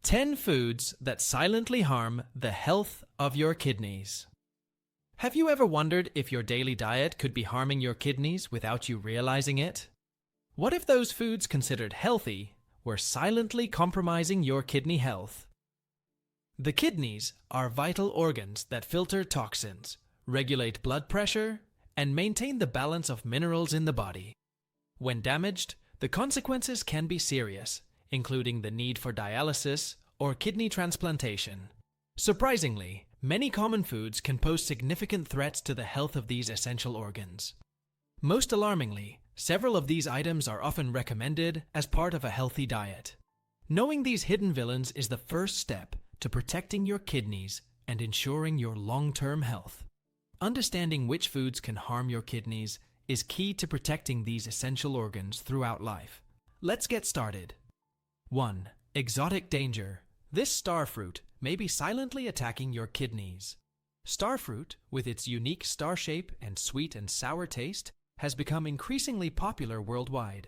10 foods that silently harm the health of your kidneys. Have you ever wondered if your daily diet could be harming your kidneys without you realizing it? What if those foods considered healthy were silently compromising your kidney health? The kidneys are vital organs that filter toxins, regulate blood pressure, and maintain the balance of minerals in the body. When damaged, the consequences can be serious, including the need for dialysis or kidney transplantation. Surprisingly, many common foods can pose significant threats to the health of these essential organs. Most alarmingly, several of these items are often recommended as part of a healthy diet. Knowing these hidden villains is the first step to protecting your kidneys and ensuring your long-term health. Understanding which foods can harm your kidneys is key to protecting these essential organs throughout life. Let's get started. 1. Exotic danger. This starfruit may be silently attacking your kidneys. Starfruit, with its unique star shape and sweet and sour taste, has become increasingly popular worldwide.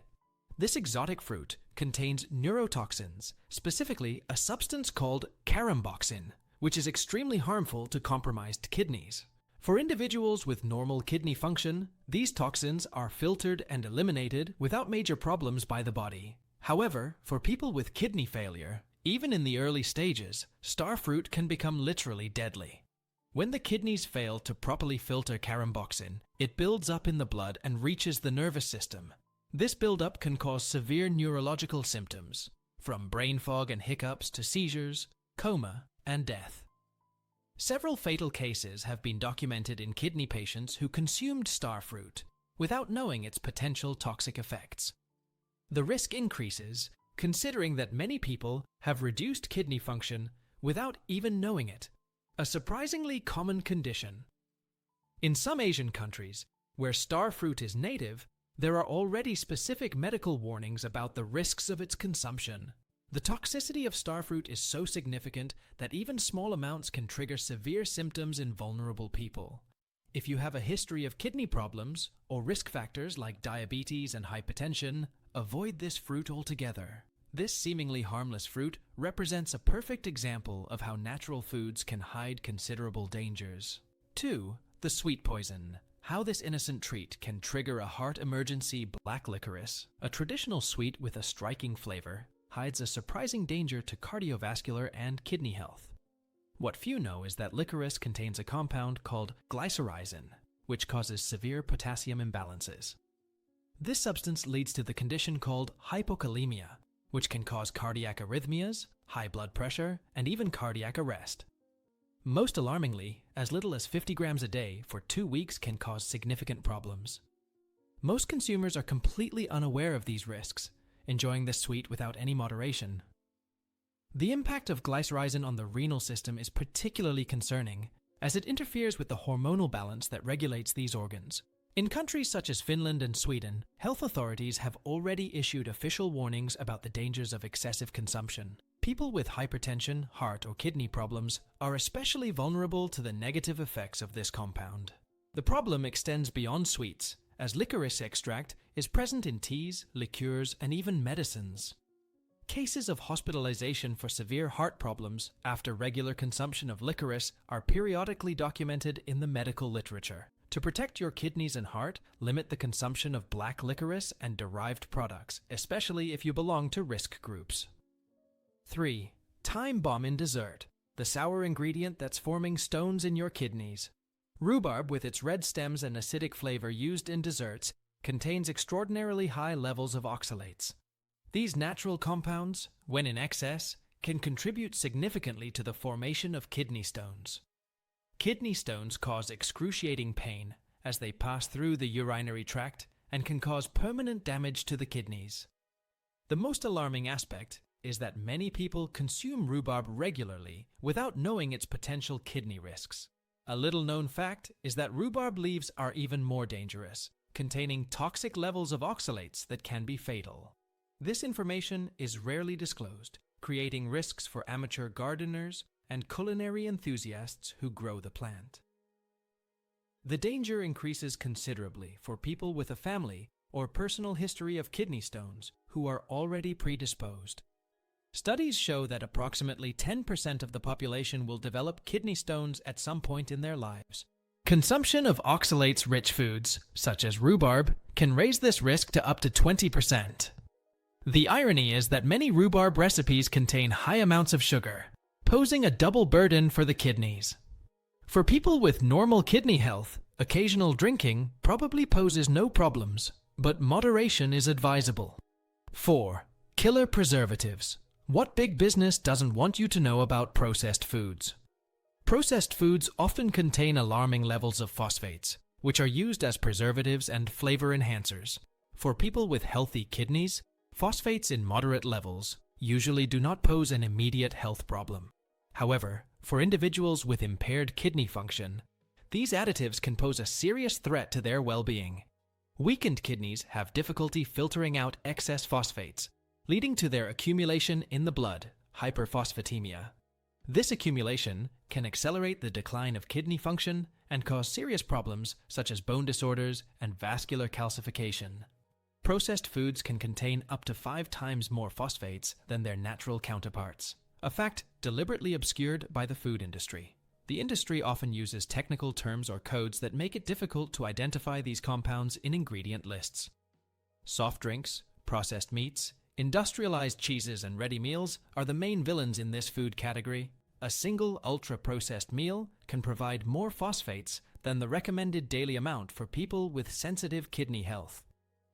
This exotic fruit contains neurotoxins, specifically a substance called caramboxin, which is extremely harmful to compromised kidneys. For individuals with normal kidney function, these toxins are filtered and eliminated without major problems by the body. However, for people with kidney failure, even in the early stages, starfruit can become literally deadly. When the kidneys fail to properly filter caramboxin, it builds up in the blood and reaches the nervous system. This buildup can cause severe neurological symptoms, from brain fog and hiccups to seizures, coma, and death. Several fatal cases have been documented in kidney patients who consumed starfruit without knowing its potential toxic effects. The risk increases considering that many people have reduced kidney function without even knowing it, a surprisingly common condition. In some Asian countries, where starfruit is native, there are already specific medical warnings about the risks of its consumption. The toxicity of starfruit is so significant that even small amounts can trigger severe symptoms in vulnerable people. If you have a history of kidney problems or risk factors like diabetes and hypertension, avoid this fruit altogether. This seemingly harmless fruit represents a perfect example of how natural foods can hide considerable dangers. 2. The sweet poison. How this innocent treat can trigger a heart emergency. Black licorice, a traditional sweet with a striking flavor, hides a surprising danger to cardiovascular and kidney health. What few know is that licorice contains a compound called glycyrrhizin, which causes severe potassium imbalances. This substance leads to the condition called hypokalemia, which can cause cardiac arrhythmias, high blood pressure, and even cardiac arrest. Most alarmingly, as little as 50 grams a day for 2 weeks can cause significant problems. Most consumers are completely unaware of these risks, enjoying this sweet without any moderation. The impact of glycyrrhizin on the renal system is particularly concerning, as it interferes with the hormonal balance that regulates these organs. In countries such as Finland and Sweden, health authorities have already issued official warnings about the dangers of excessive consumption. People with hypertension, heart, or kidney problems are especially vulnerable to the negative effects of this compound. The problem extends beyond sweets, as licorice extract is present in teas, liqueurs, and even medicines. Cases of hospitalization for severe heart problems after regular consumption of licorice are periodically documented in the medical literature. To protect your kidneys and heart, limit the consumption of black licorice and derived products, especially if you belong to risk groups. 3. Time bomb in dessert. The sour ingredient that's forming stones in your kidneys. Rhubarb, with its red stems and acidic flavor used in desserts, contains extraordinarily high levels of oxalates. These natural compounds, when in excess, can contribute significantly to the formation of kidney stones. Kidney stones cause excruciating pain as they pass through the urinary tract and can cause permanent damage to the kidneys. The most alarming aspect is that many people consume rhubarb regularly without knowing its potential kidney risks. A little-known fact is that rhubarb leaves are even more dangerous, containing toxic levels of oxalates that can be fatal. This information is rarely disclosed, creating risks for amateur gardeners and culinary enthusiasts who grow the plant. The danger increases considerably for people with a family or personal history of kidney stones who are already predisposed. Studies show that approximately 10% of the population will develop kidney stones at some point in their lives. Consumption of oxalates-rich foods, such as rhubarb, can raise this risk to up to 20%. The irony is that many rhubarb recipes contain high amounts of sugar, posing a double burden for the kidneys. For people with normal kidney health, occasional drinking probably poses no problems, but moderation is advisable. 4. Killer preservatives. What big business doesn't want you to know about processed foods? Processed foods often contain alarming levels of phosphates, which are used as preservatives and flavor enhancers. For people with healthy kidneys, phosphates in moderate levels usually do not pose an immediate health problem. However, for individuals with impaired kidney function, these additives can pose a serious threat to their well-being. Weakened kidneys have difficulty filtering out excess phosphates, leading to their accumulation in the blood, hyperphosphatemia. This accumulation can accelerate the decline of kidney function and cause serious problems such as bone disorders and vascular calcification. Processed foods can contain up to 5 times more phosphates than their natural counterparts, a fact deliberately obscured by the food industry. The industry often uses technical terms or codes that make it difficult to identify these compounds in ingredient lists. Soft drinks, processed meats, industrialized cheeses and ready meals are the main villains in this food category. A single ultra-processed meal can provide more phosphates than the recommended daily amount for people with sensitive kidney health.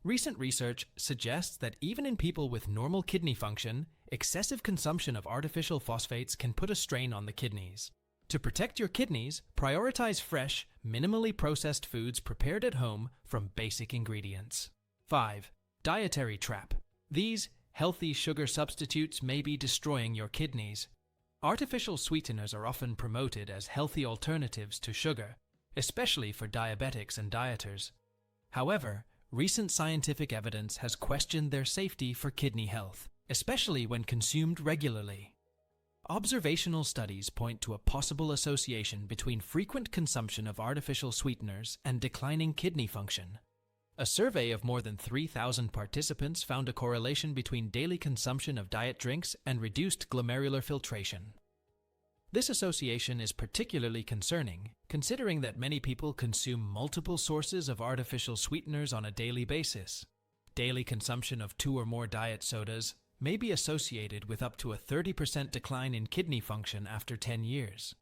Recent research suggests that even in people with normal kidney function, excessive consumption of artificial phosphates can put a strain on the kidneys. To protect your kidneys, prioritize fresh, minimally processed foods prepared at home from basic ingredients. 5. Dietary trap. These healthy sugar substitutes may be destroying your kidneys. Artificial sweeteners are often promoted as healthy alternatives to sugar, especially for diabetics and dieters. However, recent scientific evidence has questioned their safety for kidney health, especially when consumed regularly. Observational studies point to a possible association between frequent consumption of artificial sweeteners and declining kidney function. A survey of more than 3,000 participants found a correlation between daily consumption of diet drinks and reduced glomerular filtration. This association is particularly concerning, considering that many people consume multiple sources of artificial sweeteners on a daily basis. Daily consumption of 2 or more diet sodas may be associated with up to a 30% decline in kidney function after 10 years.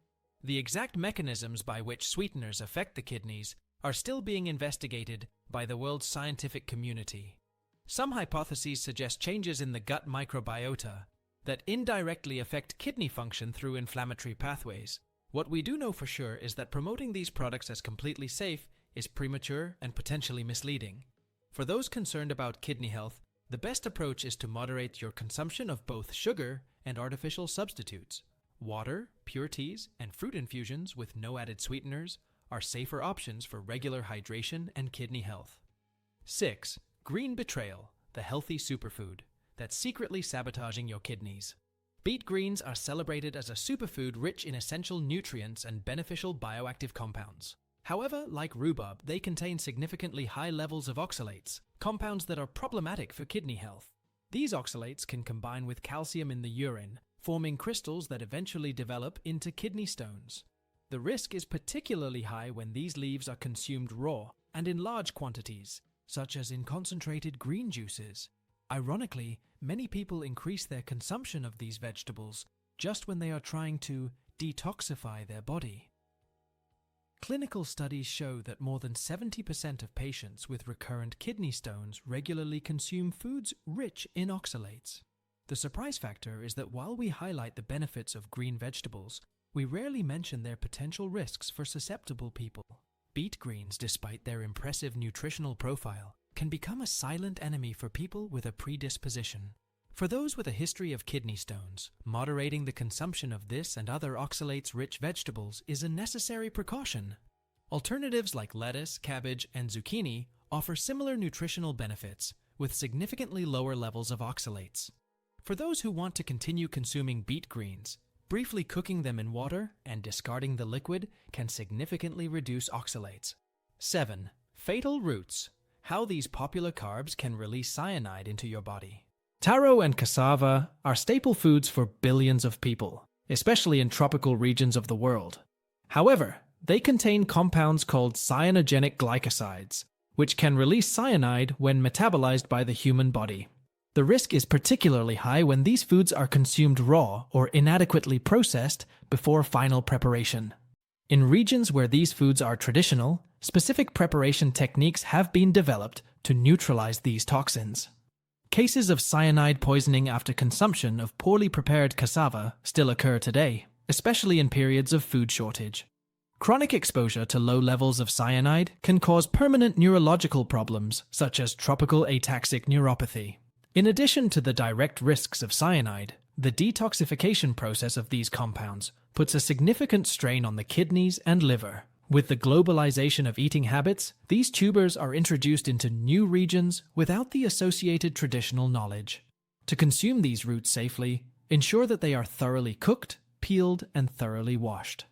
The exact mechanisms by which sweeteners affect the kidneys are still being investigated by the world's scientific community. Some hypotheses suggest changes in the gut microbiota that indirectly affect kidney function through inflammatory pathways. What we do know for sure is that promoting these products as completely safe is premature and potentially misleading. For those concerned about kidney health, the best approach is to moderate your consumption of both sugar and artificial substitutes. Water, pure teas, and fruit infusions with no added sweeteners are safer options for regular hydration and kidney health. 6. Green betrayal, the healthy superfood that's secretly sabotaging your kidneys. Beet greens are celebrated as a superfood rich in essential nutrients and beneficial bioactive compounds. However, like rhubarb, they contain significantly high levels of oxalates, compounds that are problematic for kidney health. These oxalates can combine with calcium in the urine, forming crystals that eventually develop into kidney stones. The risk is particularly high when these leaves are consumed raw and in large quantities, such as in concentrated green juices. Ironically, many people increase their consumption of these vegetables just when they are trying to detoxify their body. Clinical studies show that more than 70% of patients with recurrent kidney stones regularly consume foods rich in oxalates. The surprise factor is that while we highlight the benefits of green vegetables, we rarely mention their potential risks for susceptible people. Beet greens, despite their impressive nutritional profile, can become a silent enemy for people with a predisposition. For those with a history of kidney stones, moderating the consumption of this and other oxalates-rich vegetables is a necessary precaution. Alternatives like lettuce, cabbage, and zucchini offer similar nutritional benefits, with significantly lower levels of oxalates. For those who want to continue consuming beet greens, briefly cooking them in water and discarding the liquid can significantly reduce oxalates. 7. Fatal roots. How these popular carbs can release cyanide into your body. Taro and cassava are staple foods for billions of people, especially in tropical regions of the world. However, they contain compounds called cyanogenic glycosides, which can release cyanide when metabolized by the human body. The risk is particularly high when these foods are consumed raw or inadequately processed before final preparation. In regions where these foods are traditional, specific preparation techniques have been developed to neutralize these toxins. Cases of cyanide poisoning after consumption of poorly prepared cassava still occur today, especially in periods of food shortage. Chronic exposure to low levels of cyanide can cause permanent neurological problems such as tropical ataxic neuropathy. In addition to the direct risks of cyanide, the detoxification process of these compounds puts a significant strain on the kidneys and liver. With the globalization of eating habits, these tubers are introduced into new regions without the associated traditional knowledge. To consume these roots safely, ensure that they are thoroughly cooked, peeled, and thoroughly washed.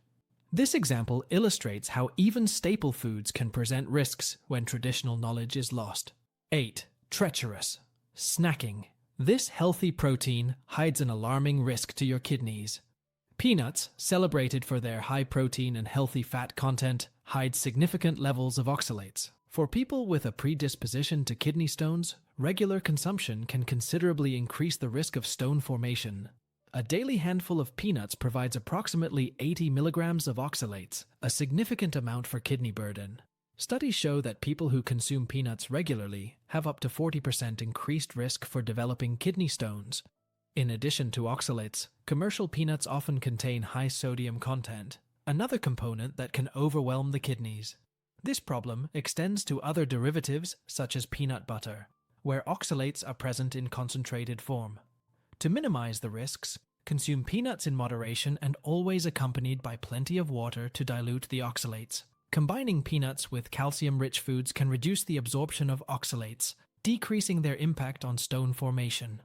This example illustrates how even staple foods can present risks when traditional knowledge is lost. 8. Treacherous. Snacking. This healthy protein hides an alarming risk to your kidneys. Peanuts, celebrated for their high protein and healthy fat content, hide significant levels of oxalates. For people with a predisposition to kidney stones, regular consumption can considerably increase the risk of stone formation. A daily handful of peanuts provides approximately 80 milligrams of oxalates, a significant amount for kidney burden. Studies show that people who consume peanuts regularly have up to 40% increased risk for developing kidney stones. In addition to oxalates, commercial peanuts often contain high sodium content, another component that can overwhelm the kidneys. This problem extends to other derivatives such as peanut butter, where oxalates are present in concentrated form. To minimize the risks, consume peanuts in moderation and always accompanied by plenty of water to dilute the oxalates. Combining peanuts with calcium-rich foods can reduce the absorption of oxalates, decreasing their impact on stone formation.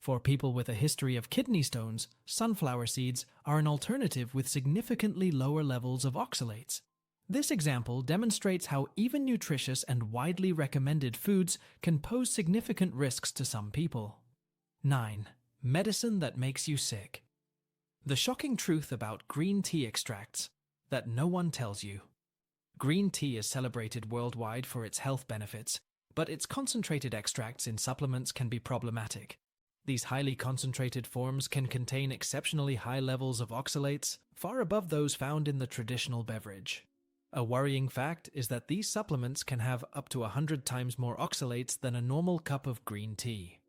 For people with a history of kidney stones, sunflower seeds are an alternative with significantly lower levels of oxalates. This example demonstrates how even nutritious and widely recommended foods can pose significant risks to some people. 9. Medicine that makes you sick. The shocking truth about green tea extracts that no one tells you. Green tea is celebrated worldwide for its health benefits, but its concentrated extracts in supplements can be problematic. These highly concentrated forms can contain exceptionally high levels of oxalates, far above those found in the traditional beverage. A worrying fact is that these supplements can have up to 100 times more oxalates than a normal cup of green tea.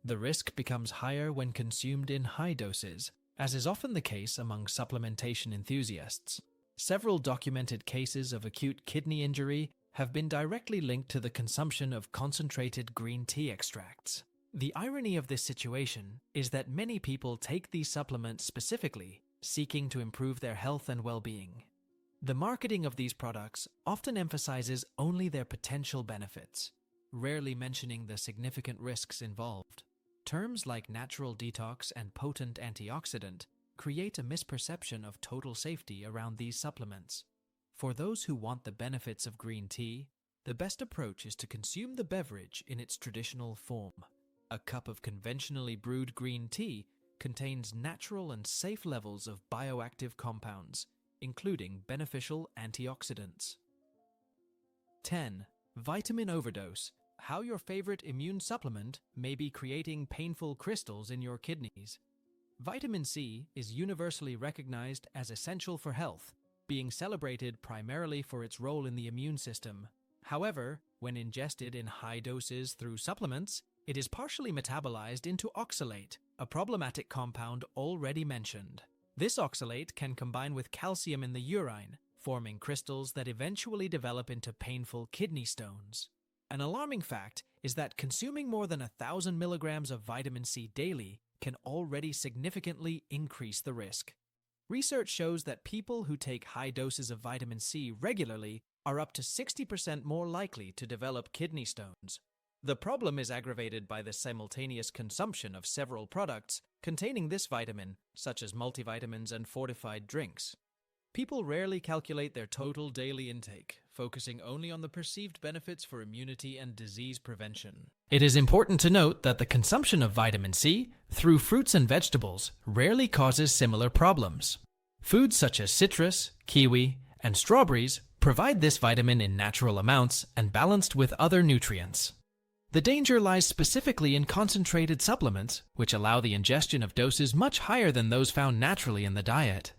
The risk becomes higher when consumed in high doses, as is often the case among supplementation enthusiasts. Several documented cases of acute kidney injury have been directly linked to the consumption of concentrated green tea extracts. The irony of this situation is that many people take these supplements specifically, seeking to improve their health and well-being. The marketing of these products often emphasizes only their potential benefits, rarely mentioning the significant risks involved. Terms like natural detox and potent antioxidant create a misperception of total safety around these supplements. For those who want the benefits of green tea, the best approach is to consume the beverage in its traditional form. A cup of conventionally brewed green tea contains natural and safe levels of bioactive compounds, including beneficial antioxidants. 10. Vitamin overdose. How your favorite immune supplement may be creating painful crystals in your kidneys. Vitamin C is universally recognized as essential for health, being celebrated primarily for its role in the immune system. However, when ingested in high doses through supplements, it is partially metabolized into oxalate, a problematic compound already mentioned. This oxalate can combine with calcium in the urine, forming crystals that eventually develop into painful kidney stones. An alarming fact is that consuming more than 1,000 milligrams of vitamin C daily can already significantly increase the risk. Research shows that people who take high doses of vitamin C regularly are up to 60% more likely to develop kidney stones. The problem is aggravated by the simultaneous consumption of several products containing this vitamin, such as multivitamins and fortified drinks. People rarely calculate their total daily intake, focusing only on the perceived benefits for immunity and disease prevention. It is important to note that the consumption of vitamin C through fruits and vegetables rarely causes similar problems. Foods such as citrus, kiwi, and strawberries provide this vitamin in natural amounts and balanced with other nutrients. The danger lies specifically in concentrated supplements, which allow the ingestion of doses much higher than those found naturally in the diet.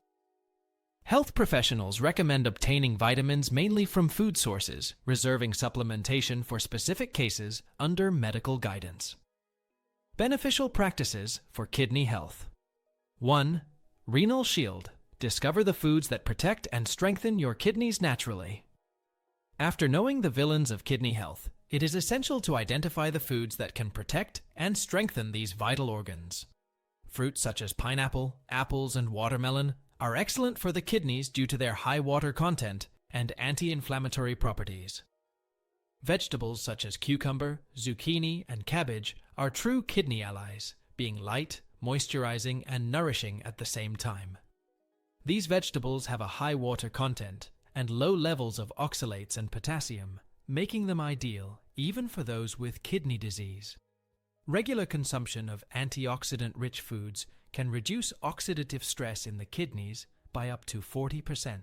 Health professionals recommend obtaining vitamins mainly from food sources, reserving supplementation for specific cases under medical guidance. Beneficial practices for kidney health. 1. Renal Shield. Discover the foods that protect and strengthen your kidneys naturally. After knowing the villains of kidney health, it is essential to identify the foods that can protect and strengthen these vital organs. Fruits such as pineapple, apples, and watermelon are excellent for the kidneys due to their high water content and anti-inflammatory properties. Vegetables such as cucumber, zucchini, and cabbage are true kidney allies, being light, moisturizing, and nourishing at the same time. These vegetables have a high water content and low levels of oxalates and potassium, making them ideal even for those with kidney disease. Regular consumption of antioxidant-rich foods can reduce oxidative stress in the kidneys by up to 40%.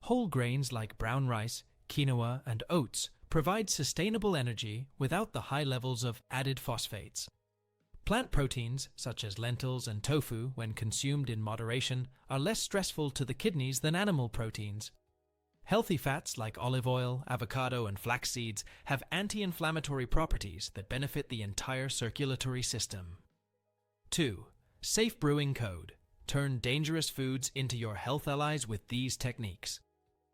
Whole grains like brown rice, quinoa, and oats provide sustainable energy without the high levels of added phosphates. Plant proteins, such as lentils and tofu, when consumed in moderation, are less stressful to the kidneys than animal proteins. Healthy fats like olive oil, avocado, and flax seeds have anti-inflammatory properties that benefit the entire circulatory system. 2. Safe Brewing Code. Turn dangerous foods into your health allies with these techniques.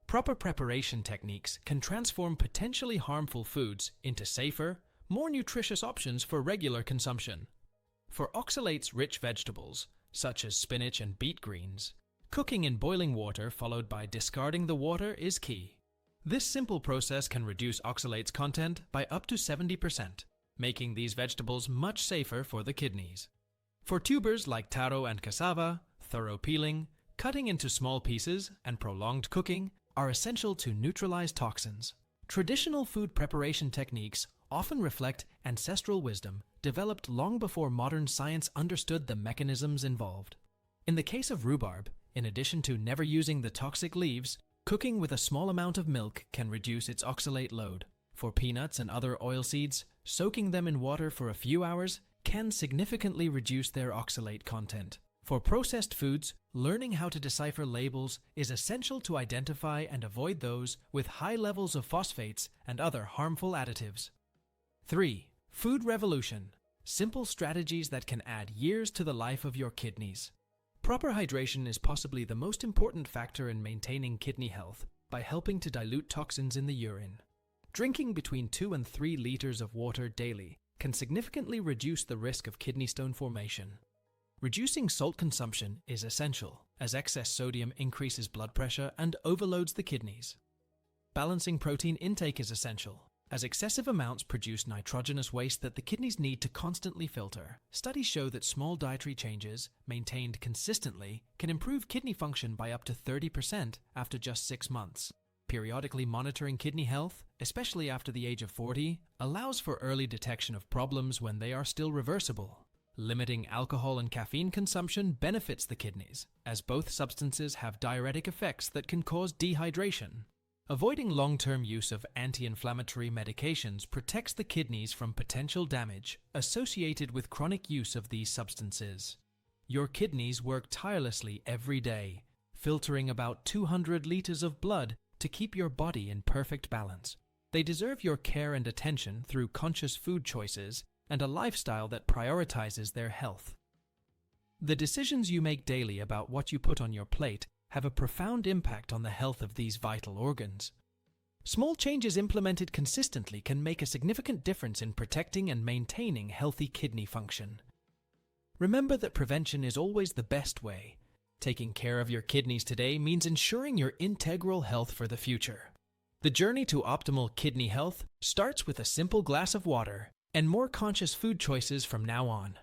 Proper preparation techniques can transform potentially harmful foods into safer, more nutritious options for regular consumption. For oxalates-rich vegetables, such as spinach and beet greens, cooking in boiling water followed by discarding the water is key. This simple process can reduce oxalates content by up to 70%, making these vegetables much safer for the kidneys. For tubers like taro and cassava, thorough peeling, cutting into small pieces, and prolonged cooking are essential to neutralize toxins. Traditional food preparation techniques often reflect ancestral wisdom developed long before modern science understood the mechanisms involved. In the case of rhubarb, in addition to never using the toxic leaves, cooking with a small amount of milk can reduce its oxalate load. For peanuts and other oilseeds, soaking them in water for a few hours can significantly reduce their oxalate content. For processed foods, learning how to decipher labels is essential to identify and avoid those with high levels of phosphates and other harmful additives. 3. Food Revolution. Simple strategies that can add years to the life of your kidneys. Proper hydration is possibly the most important factor in maintaining kidney health by helping to dilute toxins in the urine. Drinking between 2 and 3 liters of water daily can significantly reduce the risk of kidney stone formation. Reducing salt consumption is essential, as excess sodium increases blood pressure and overloads the kidneys. Balancing protein intake is essential, as excessive amounts produce nitrogenous waste that the kidneys need to constantly filter. Studies show that small dietary changes, maintained consistently, can improve kidney function by up to 30% after just 6 months. Periodically monitoring kidney health, especially after the age of 40, allows for early detection of problems when they are still reversible. Limiting alcohol and caffeine consumption benefits the kidneys, as both substances have diuretic effects that can cause dehydration. Avoiding long-term use of anti-inflammatory medications protects the kidneys from potential damage associated with chronic use of these substances. Your kidneys work tirelessly every day, filtering about 200 liters of blood to keep your body in perfect balance. They deserve your care and attention through conscious food choices and a lifestyle that prioritizes their health. The decisions you make daily about what you put on your plate have a profound impact on the health of these vital organs. Small changes implemented consistently can make a significant difference in protecting and maintaining healthy kidney function. Remember that prevention is always the best way. Taking care of your kidneys today means ensuring your integral health for the future. The journey to optimal kidney health starts with a simple glass of water and more conscious food choices from now on.